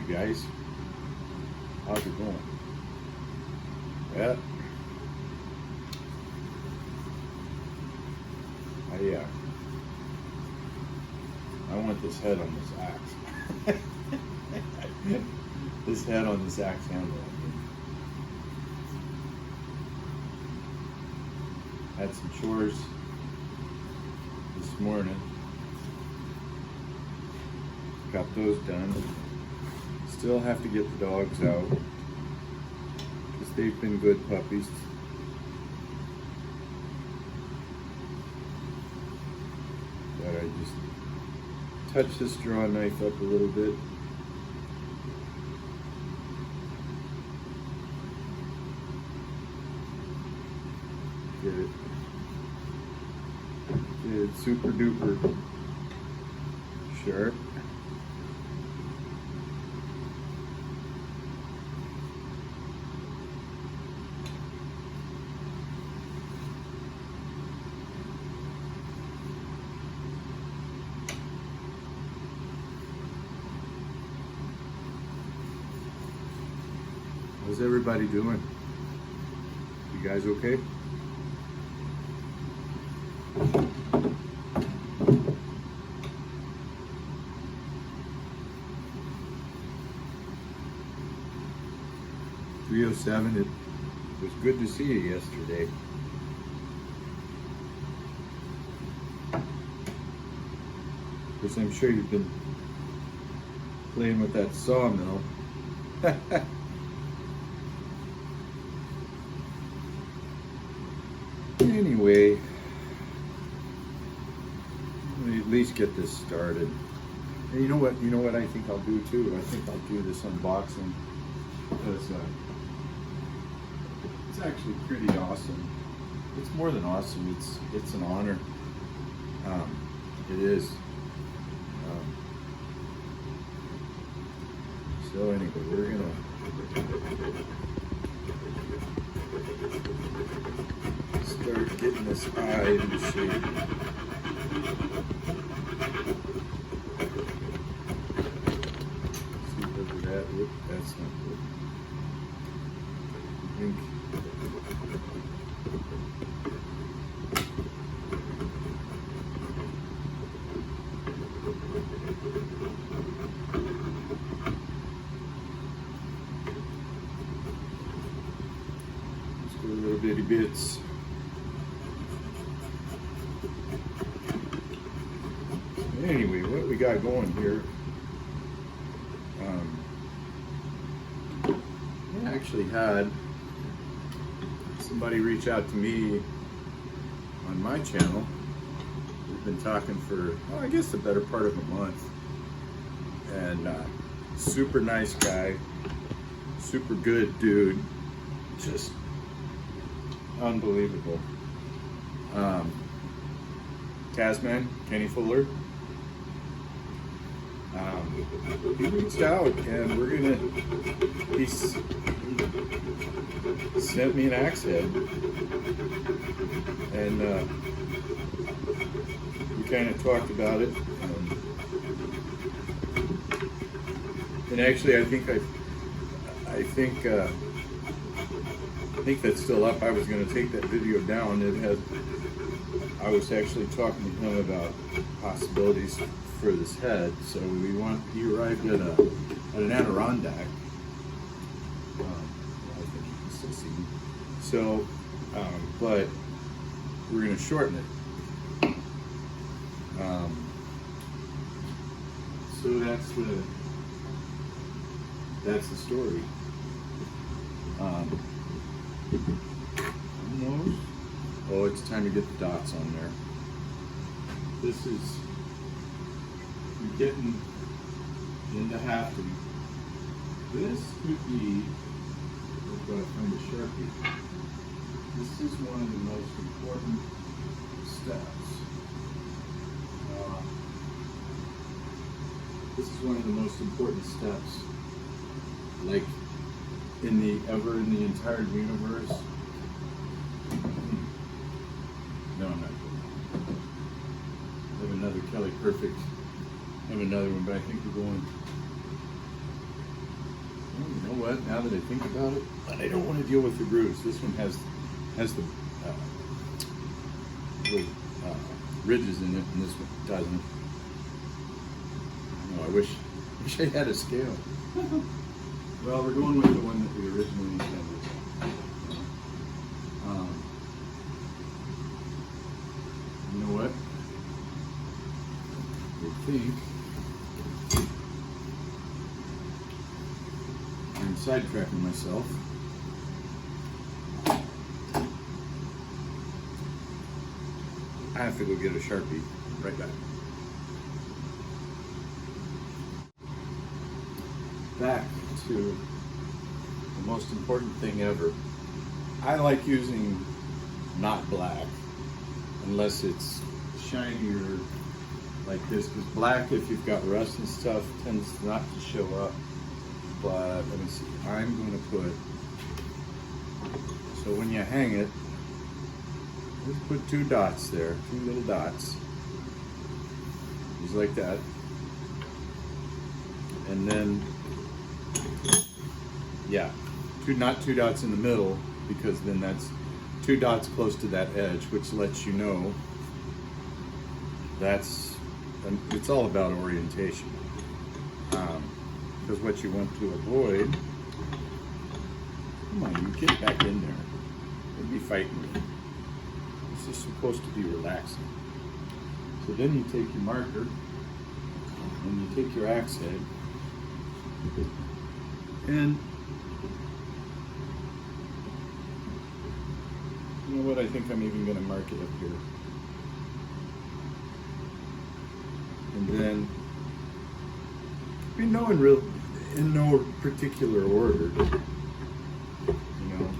guys. How's it going? Yeah. I want this head on this axe. This head on this axe handle. Had some chores this morning. Got those done. Still have to get the dogs out because they've been good puppies. But I just touch this draw knife up a little bit. Get it super duper sharp. How's everybody doing? You guys okay? .307. It was good to see you yesterday. Because I'm sure you've been playing with that sawmill. Anyway, let me at least get this started. And you know what I think I'll do too? I think I'll do this unboxing because it's actually pretty awesome. It's more than awesome, it's an honor. It is. So anyway, we're gonna start getting this eye into shape. See whether that, whoop, that's not good. I think let's go little bitty bits. Anyway, what we got going here, I actually had somebody reach out to me on my channel. We've been talking for, well, I guess the better part of a month, and super nice guy, super good dude, just unbelievable. Tasman, Kenny Fuller. He reached out and he sent me an axe head, and we kind of talked about it, and actually I think that's still up. I was going to take that video down. I was actually talking to him about possibilities for this head. So he arrived at an Adirondack. I think you can still see me. So, but we're going to shorten it. So that's the story. Almost. Oh, it's time to get the dots on there. This is, you're getting into Hafting. This could be, I've got to find a Sharpie. This is one of the most important steps. This is one of the most important steps, like in the entire universe. No, I'm not good. I have another Kelly Perfect. I have another one, but I think we're going what? Now that I think about it, but I don't want to deal with the grooves. This one has the little ridges in it, and this one doesn't. Oh, I wish I had a scale. Well, we're going with the one that we originally intended. You know what? I think I'm sidetracking myself. I have to go get a Sharpie. Right back. Back to the most important thing ever. I like using not black unless it's shinier like this, because black, if you've got rust and stuff, tends not to show up. But let me see, I'm going to put, so when you hang it, just put 2 dots there, 2 little dots, just like that. And then, yeah, not 2 dots in the middle, because then that's 2 dots close to that edge, which lets you know it's all about orientation. Because what you want to avoid, come on, you get back in there. You'll be fighting me. This is supposed to be relaxing. So then you take your marker and you take your axe head and you know what, I think I'm even going to mark it up here. And then, in no particular order, you know.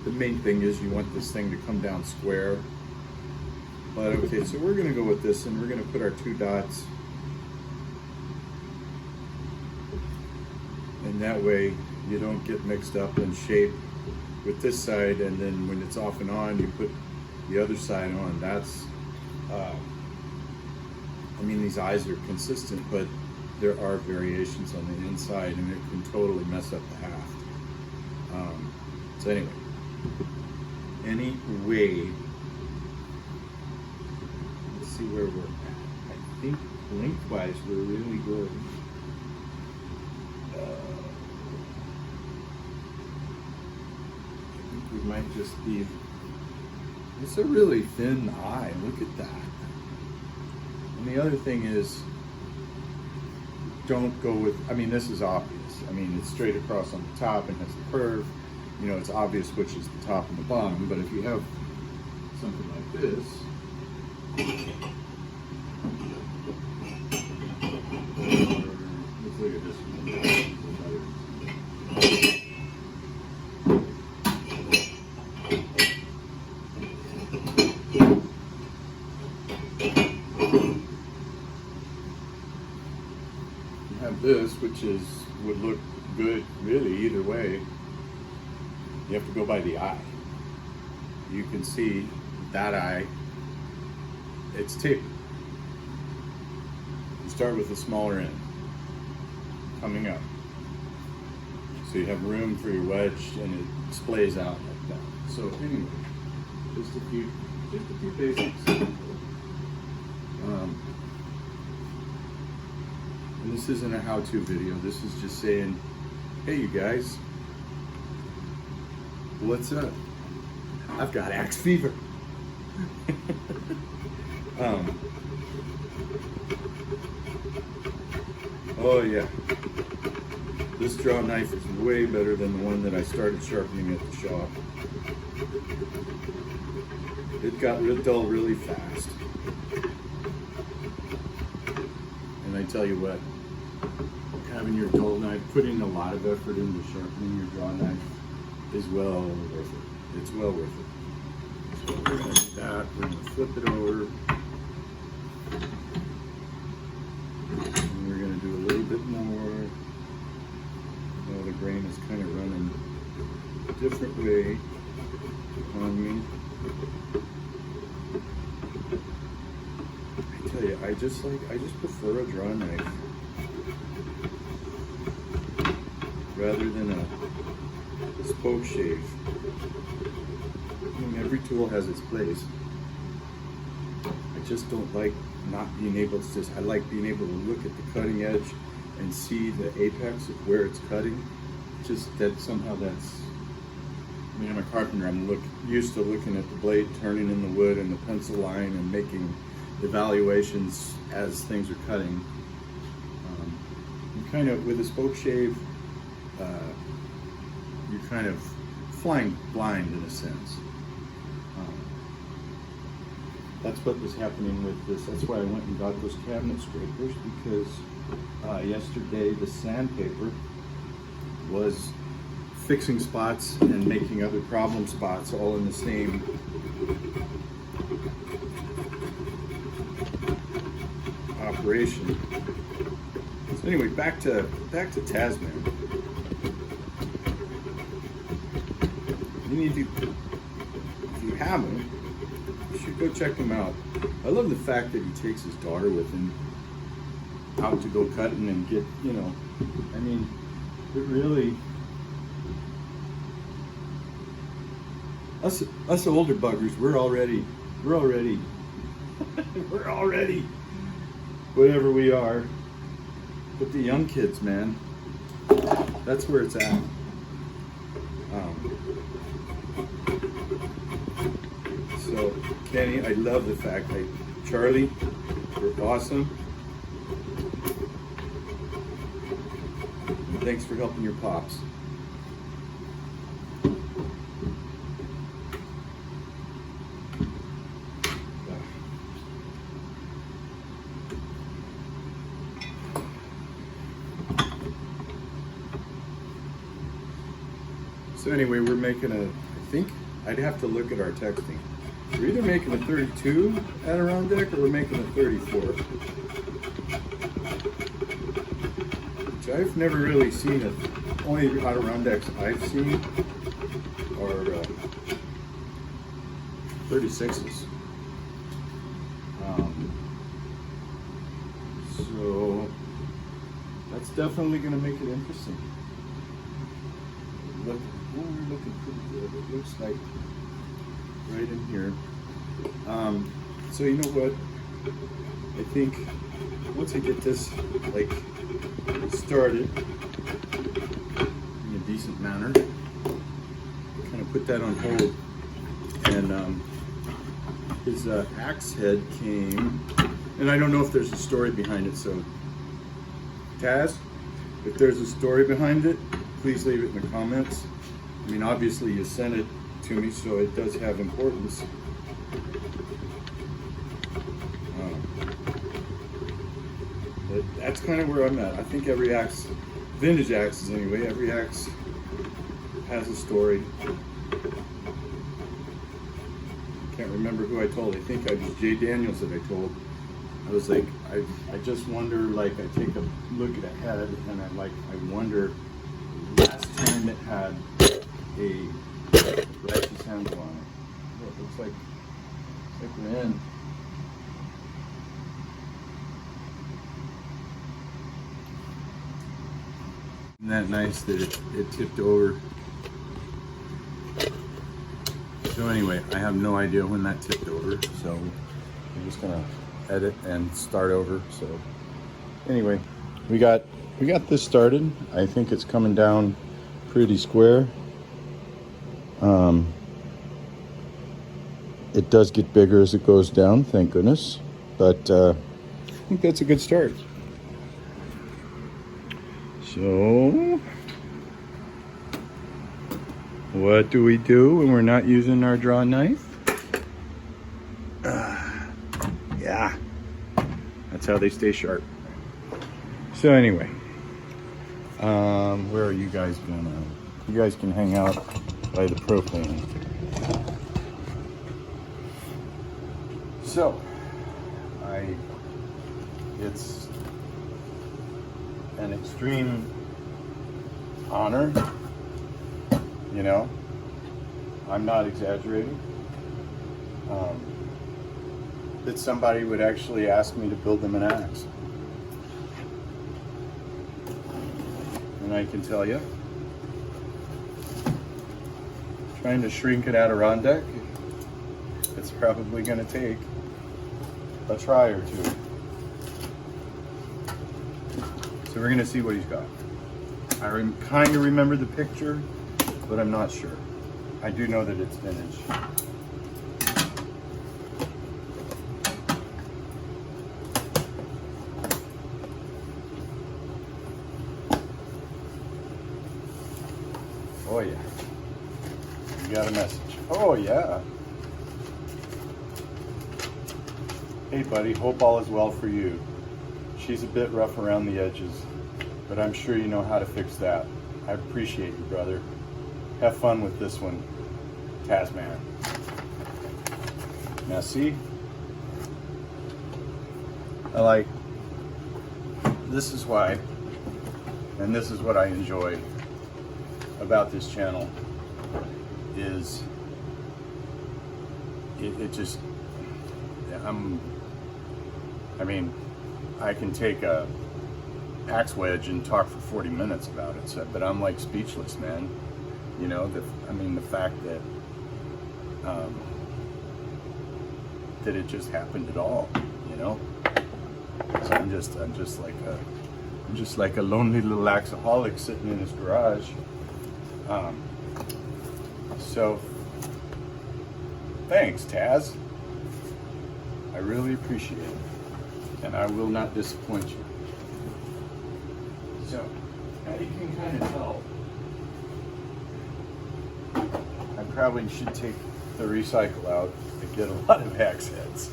The main thing is you want this thing to come down square. But okay, so we're going to go with this, and we're going to put our 2 dots. And that way you don't get mixed up in shape with this side, and then when it's off and on, you put the other side on. That's, I mean, these eyes are consistent, but there are variations on the inside, and it can totally mess up the haft. So anyway, let's see where we're at. I think lengthwise we're really good. I think we might just be, it's a really thin eye, look at that. And the other thing is, don't go with, I mean, this is obvious. I mean, it's straight across on the top and has the curve. You know, it's obvious which is the top and the bottom, but if you have something like this, let's look at this one. You have this, which would look good really either way. You have to go by the eye. You can see that eye, it's tapered. You start with the smaller end, coming up. So you have room for your wedge, and it splays out like that. So anyway, just a few basics. And this isn't a how-to video. This is just saying, hey, you guys, what's up? I've got axe fever. Oh yeah. This draw knife is way better than the one that I started sharpening at the shop. It got real dull really fast. And I tell you what, having your dull knife, putting a lot of effort into sharpening your draw knife is well worth it. It's well worth it. So we're going to do that. We're going to flip it over. And we're going to do a little bit more. Oh, the grain is kind of running a different way on me. I tell you, I just prefer a draw knife. rather than a spoke shave. I mean, every tool has its place. I just don't like not being able to I like being able to look at the cutting edge and see the apex of where it's cutting. Just that somehow that's, I mean, I'm a carpenter, I'm used to looking at the blade turning in the wood and the pencil line and making evaluations as things are cutting. You kind of, with a spoke shave, you're kind of flying blind in a sense. That's what was happening with this. That's why I went and got those cabinet scrapers, because yesterday the sandpaper was fixing spots and making other problem spots all in the same operation. So anyway, back to Tasman. You need to, if you haven't, you should go check him out. I love the fact that he takes his daughter with him out to go cutting and get, you know, I mean, it really, us older buggers, we're already whatever we are. But the young kids, man, that's where it's at. So Kenny, I love the fact that Charlie, you're awesome. And thanks for helping your pops. So anyway, we're making I think I'd have to look at our texting. We're either making a 32 Adirondack or we're making a 34. Which I've never really seen only Adirondacks I've seen are 36s. So that's definitely going to make it interesting. We're looking pretty good. It looks like right in here. So you know what? I think once I get this like started in a decent manner, kind of put that on hold. And his axe head came, and I don't know if there's a story behind it. So Taz, if there's a story behind it, please leave it in the comments. I mean, obviously you sent it to me, so it does have importance. But that's kind of where I'm at. I think every axe, vintage axes anyway, every axe has a story. Can't remember who I told. I think it was Jay Daniels that I told. I was like, I just wonder, like, I take a look at a head and I'm like, I wonder last time it had a righteous handle on it. It looks like we're in. Isn't that nice that it tipped over? So anyway, I have no idea when that tipped over, so I'm just gonna edit and start over. So anyway, we got this started. I think it's coming down pretty square. It does get bigger as it goes down, thank goodness, but I think that's a good start. So what do we do when we're not using our draw knife? Yeah, that's how they stay sharp. So anyway, where are you guys gonna? You guys can hang out by the propane. So, it's an extreme honor, you know, I'm not exaggerating, that somebody would actually ask me to build them an axe. And I can tell you, trying to shrink an Adirondack, it's probably going to take a try or two. So we're going to see what he's got. I kind of remember the picture, but I'm not sure. I do know that it's vintage. Oh yeah. You got a message. Oh yeah. Hey buddy, hope all is well for you. She's a bit rough around the edges, but I'm sure you know how to fix that. I appreciate you, brother. Have fun with this one, Tasman. Now see, this is why, and this is what I enjoy about this channel, is it just, I mean, I can take a axe wedge and talk for 40 minutes about it, so, but I'm like speechless, man. You know, the fact that that it just happened at all, you know. So I'm just like a lonely little alcoholic sitting in his garage. So thanks, Taz. I really appreciate it, and I will not disappoint you. So, now you can kind of tell, I probably should take the recycle out to get a lot of axe heads.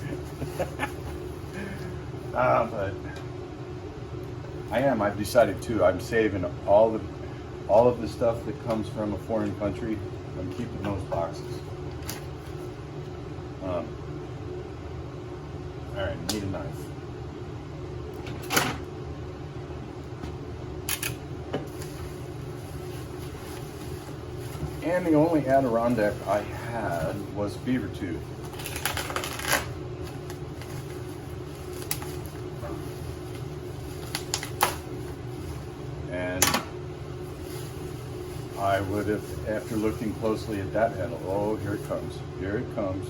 But I've decided to. I'm saving all of the stuff that comes from a foreign country. I'm keeping those boxes. All right, need a knife. And the only Adirondack I had was beaver tooth. And I would have, after looking closely at that handle, oh, here it comes. Here it comes.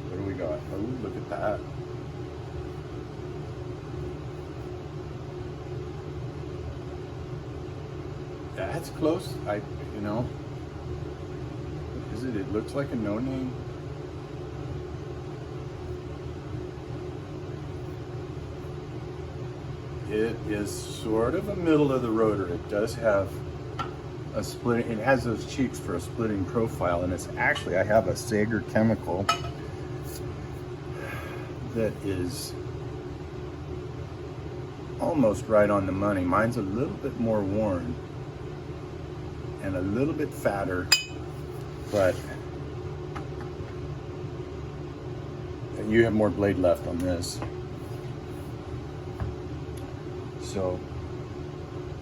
What do we got? Oh, look at that. That's close. You know, what is it? It looks like a no-name. It is sort of a middle of the roader. It does have a split. It has those cheeks for a splitting profile, and it's actually, I have a Sager chemical that is almost right on the money. Mine's a little bit more worn and a little bit fatter, but you have more blade left on this. So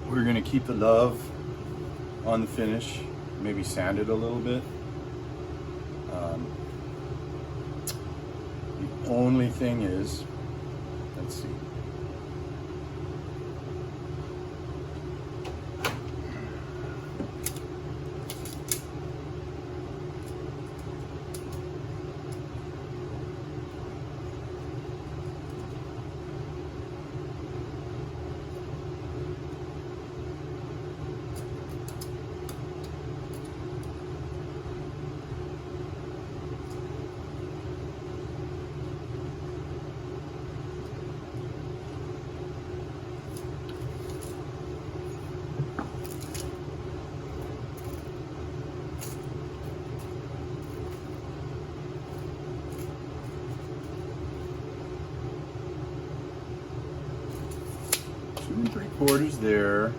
we're gonna keep the love on the finish, maybe sand it a little bit. The only thing is, let's see. and 3/4 there.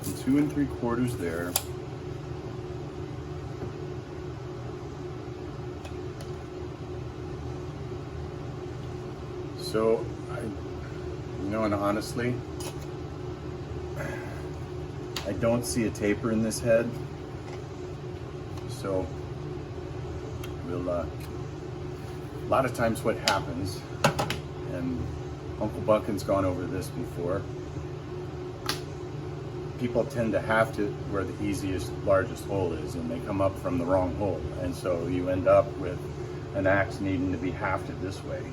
And 2 3/4 there. So, and honestly, I don't see a taper in this head, lot of times what happens, and Uncle Buckin's gone over this before, people tend to have to where the easiest, largest hole is, and they come up from the wrong hole. And so you end up with an axe needing to be hafted this way.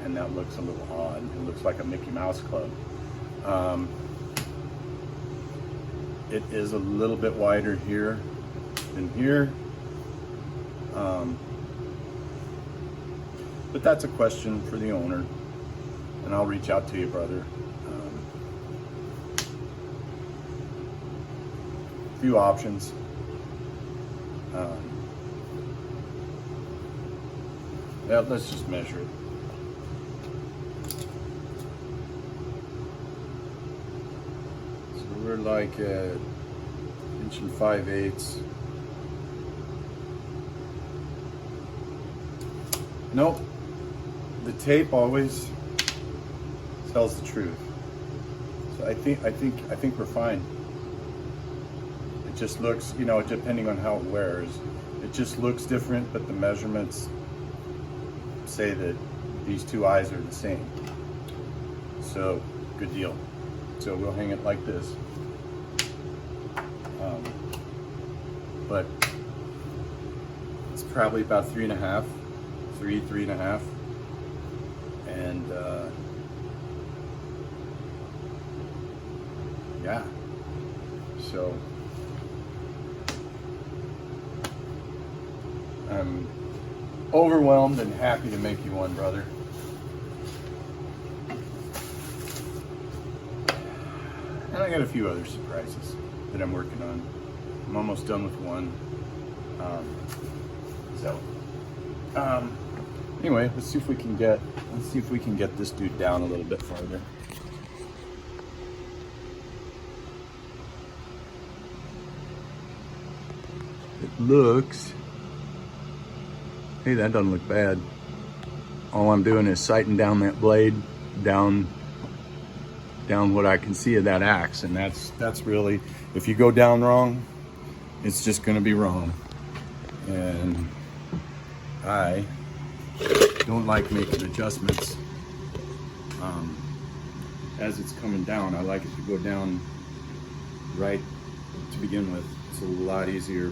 And that looks a little odd. It looks like a Mickey Mouse club. It is a little bit wider here than here. But that's a question for the owner, and I'll reach out to you, brother. Few options. Yeah, let's just measure it. So we're like at 1 5/8. Nope. The tape always tells the truth. So I think we're fine. It just looks, you know, depending on how it wears, it just looks different, but the measurements say that these two eyes are the same. So, good deal. So we'll hang it like this. But it's probably about 3.5, 3.5. And yeah, so I'm overwhelmed and happy to make you one, brother. And I got a few other surprises that I'm working on. I'm almost done with one. Anyway, let's see if we can get this dude down a little bit farther. It looks, hey, that doesn't look bad. All I'm doing is sighting down that blade, down what I can see of that axe, and that's really, if you go down wrong, it's just going to be wrong. And I don't like making adjustments as it's coming down. I like it to go down right to begin with. It's a lot easier.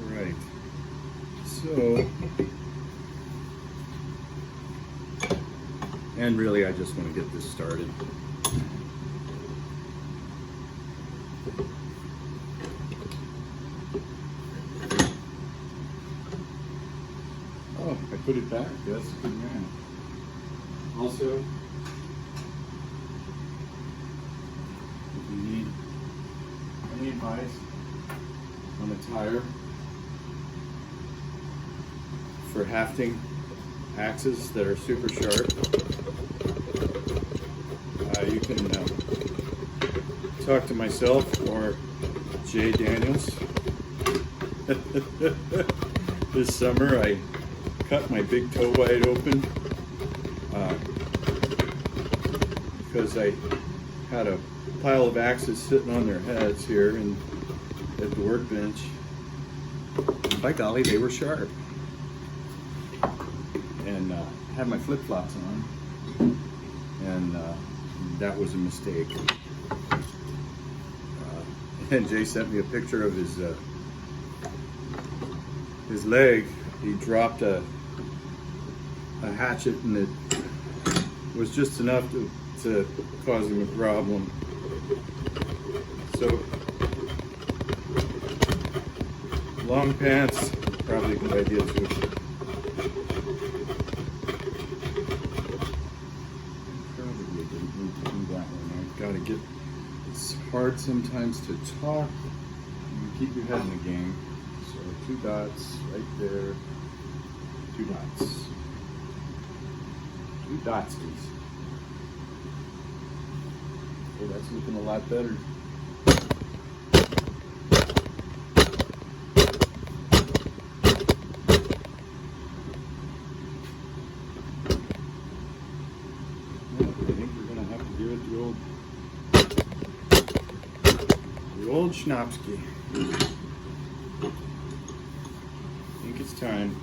All right, so, and really I just want to get this started. Oh, I put it back. That's a good man. Also, if you need any advice on a tire for hafting axes that are super sharp, you can talk to myself or Jay Daniels. This summer I cut my big toe wide open because I had a pile of axes sitting on their heads here and at the workbench. And by golly, they were sharp. And had my flip-flops on, and that was a mistake. And Jay sent me a picture of his leg. He dropped a hatchet, and it was just enough to cause him a problem. So long pants, probably a good idea too. Probably didn't need to do that one. I've got to get. It's hard sometimes to talk. You keep your head in the game. So 2 dots right there. 2 dots. 2 dots, please. Okay, that's looking a lot better. The old Schnapski. time.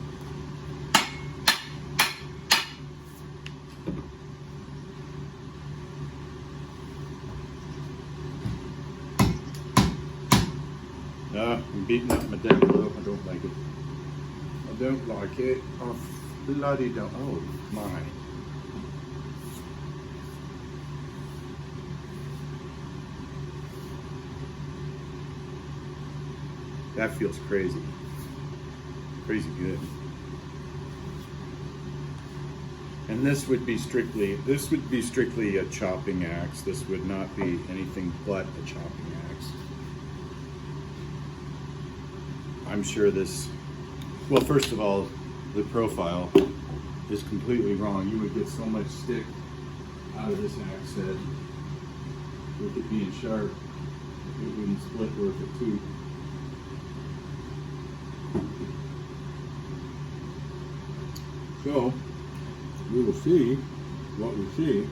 I'm beating up my deck glue. I don't like it. I don't like it. Oh, bloody don't. Oh, my. That feels crazy. Crazy good. And this would be strictly a chopping axe. This would not be anything but a chopping axe. I'm sure this, well, first of all, the profile is completely wrong. You would get so much stick out of this axe head with it being sharp, it wouldn't split worth it too. So, we will see what we see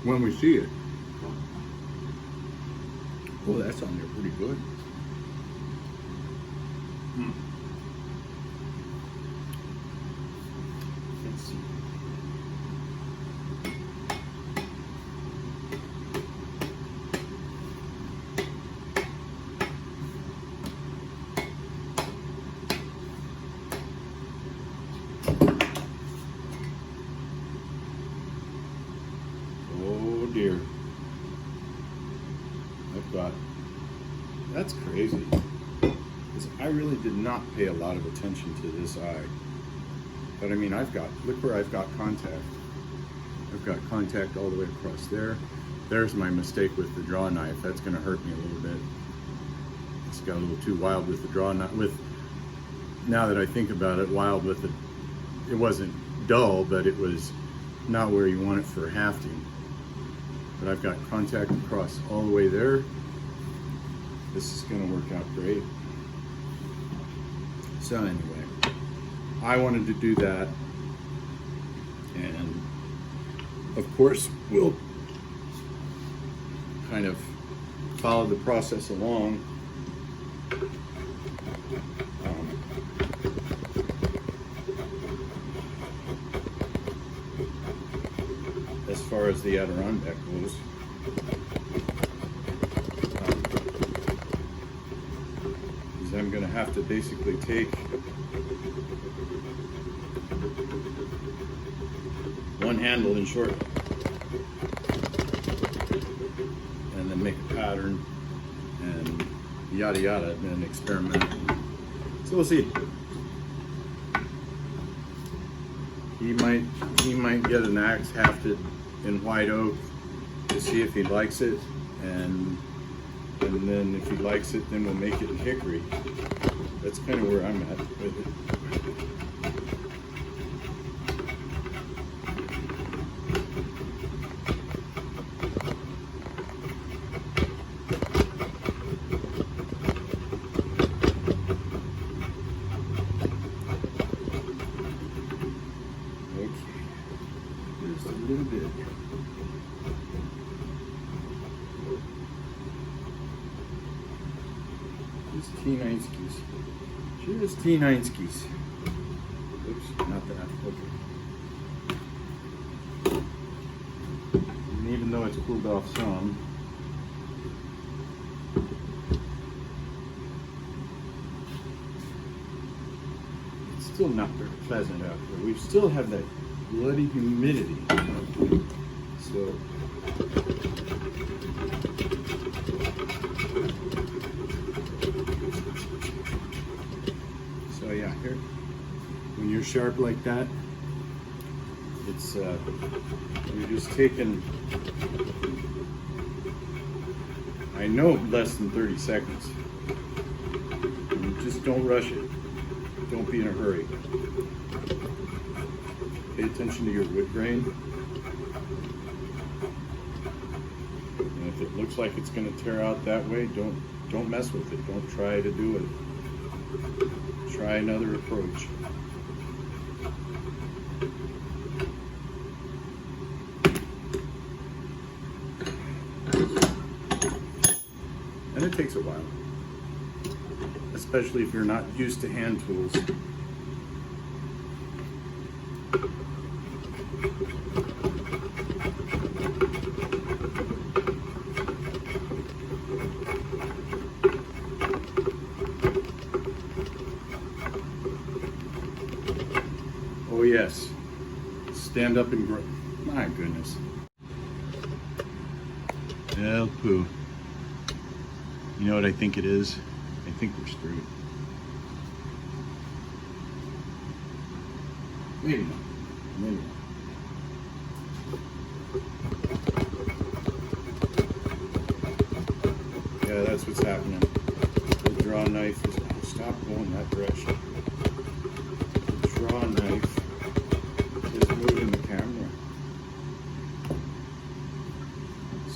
when we see it. Oh, that's on there pretty good. Let's see. Oh dear. That's crazy. I really did not pay a lot of attention to this eye. But I mean, look where I've got contact. I've got contact all the way across there. There's my mistake with the draw knife. That's gonna hurt me a little bit. It's got a little too wild with the draw knife. Now that I think about it, wild with it wasn't dull, but it was not where you want it for hafting. But I've got contact across all the way there. This is gonna work out great. So anyway, I wanted to do that, and of course we'll kind of follow the process along. As far as the Adirondack goes. I'm going to have to basically take one handle and short and then make a pattern and yada yada and then experiment. So we'll see. He might get an axe hafted in white oak to see if he likes it, and then if he likes it, then we'll make it in hickory. That's kind of where I'm at with it. Okay, just a little bit. Just T9skis. Just T9skis. Oops, not that. Okay. And even though it's cooled off some, it's still not very pleasant out here. We still have that bloody humidity. So yeah, here, when you're sharp like that, it's you're just taking, I know, less than 30 seconds. And just don't rush it. Don't be in a hurry. Pay attention to your wood grain. And if it looks like it's going to tear out that way, don't mess with it. Don't try to do it. Try another approach. And it takes a while, especially if you're not used to hand tools. Yes. Stand up and grow. My goodness. El poo. You know what I think it is? I think we're screwed. Maybe not. Maybe not. Yeah, that's what's happening. The draw knife is... Stop going that direction. The draw knife is moving the camera.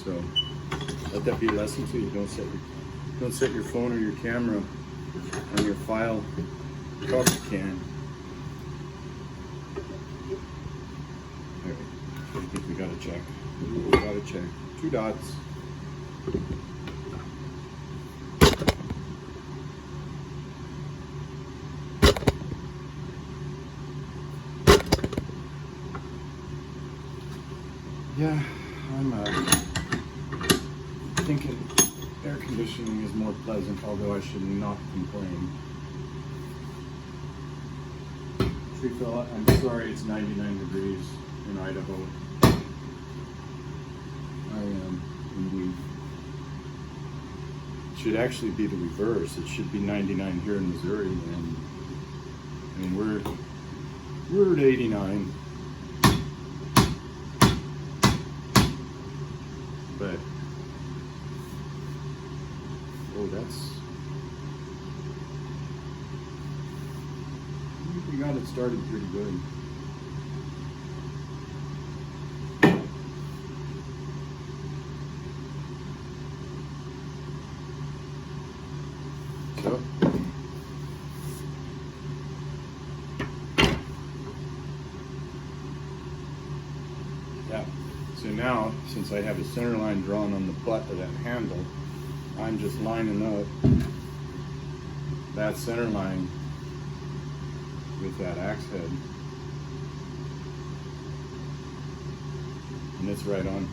So let that be a lesson to you. Don't set your phone or your camera on your file coffee can. There. I think we gotta check. We gotta check. 2 dots. Yeah, I'm thinking air conditioning is more pleasant, although I should not complain. Tree fella, I'm sorry it's 99 degrees in Idaho. I am indeed. It should actually be the reverse. It should be 99 here in Missouri, and I mean we're at 89. But oh, we got it started pretty good. So yeah. So now, since I have a center line drawn on the butt of that handle, I'm just lining up that center line with that axe head. And it's right on.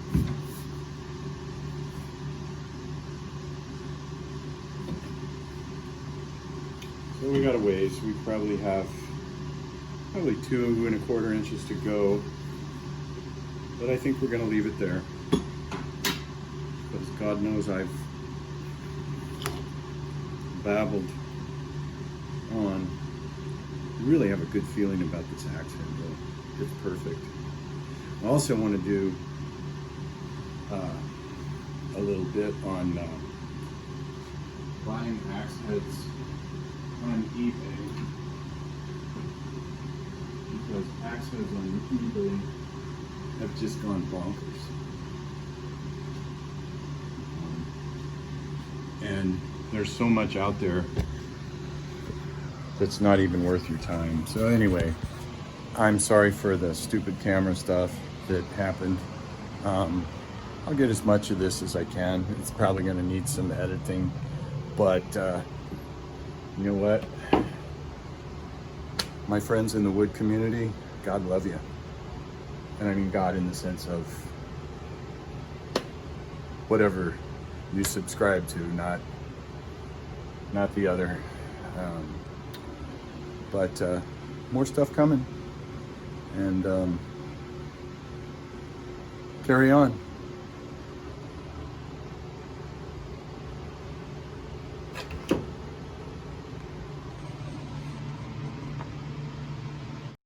So we got a ways. We probably have 2 1/4 inches to go. But I think we're going to leave it there, because God knows I've babbled on. I really have a good feeling about this axe head though. It's perfect. I also want to do a little bit on buying axe heads on eBay, because axe heads on eBay have just gone bonkers. And there's so much out there that's not even worth your time. So anyway, I'm sorry for the stupid camera stuff that happened. I'll get as much of this as I can. It's probably gonna need some editing, but you know what? My friends in the wood community, God love you. And I mean God in the sense of whatever you subscribe to, not the other. But more stuff coming, and carry on.